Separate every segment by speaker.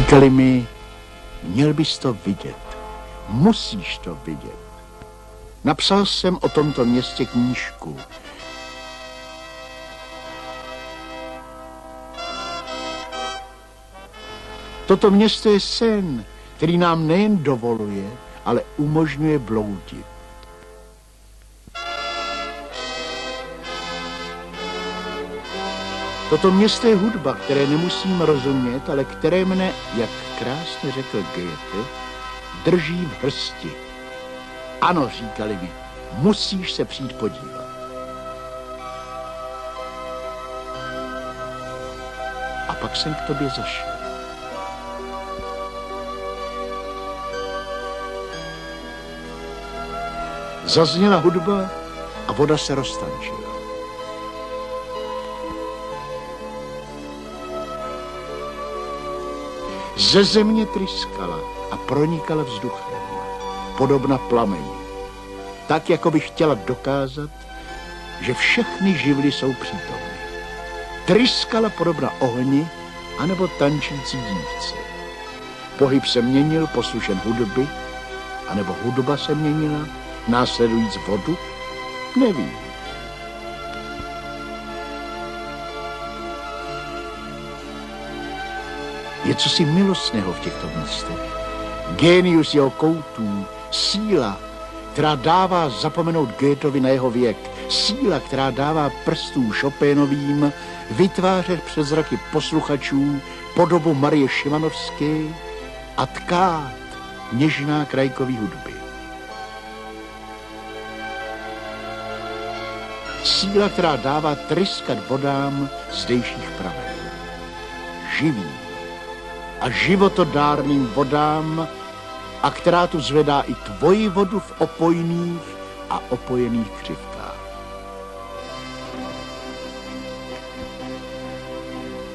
Speaker 1: Říkali mi, měl bys to vidět, musíš to vidět. Napsal jsem o tomto městě knížku. Toto město je sen, který nám nejen dovoluje, ale umožňuje bloudit. Toto město je hudba, které nemusím rozumět, ale které mne, jak krásně řekl Goethe, drží v hrsti. Ano, říkali mi, musíš se přijít podívat. A pak jsem k tobě zašel. Zazněla hudba a voda se roztančila. Ze země tryskala a pronikala vzduchem, podobna plameni. Tak, jako by chtěla dokázat, že všechny živly jsou přítomny. Tryskala podobna ohni anebo tančící dívce. Pohyb se měnil poslušen hudby, anebo hudba se měnila, následujíc vodu, nevím. Je cosi milostného v těchto místech. Génius jeho koutů, síla, která dává zapomenout Goetheovi na jeho věk, síla, která dává prstům Chopinovým vytvářet přes zraky posluchačů podobu Marie Šimanovské a tkát něžná krajkový hudby. Síla, která dává tryskat vodám zdejších pramenů. Živým a životodárným vodám, a která tu zvedá i tvoji vodu v opojných a opojených křivkách.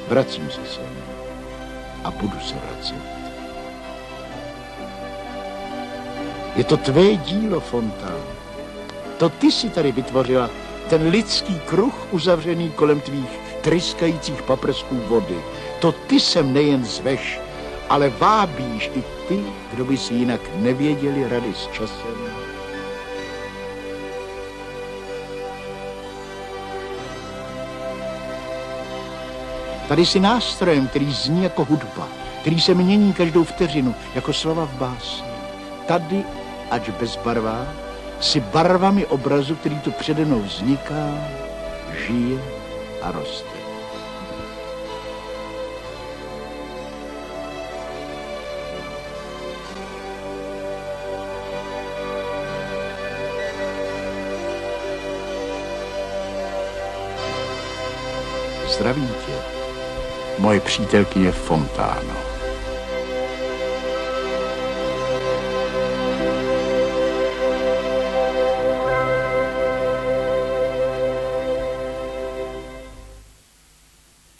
Speaker 1: Vracím se sem a budu se vracet. Je to tvé dílo, Fontán. To ty si tady vytvořila ten lidský kruh uzavřený kolem tvých tryskajících paprsků vody. To ty sem nejen zveš, ale vábíš i ty, kdo by si jinak nevěděli rady s časem. Tady jsi nástrojem, který zní jako hudba, který se mění každou vteřinu, jako slova v básni. Tady, ač bezbarvá, si barvami obrazu, který tu přede mnou vzniká, žije a roste. Zdravím tě, moje přítelkyně Fontáno.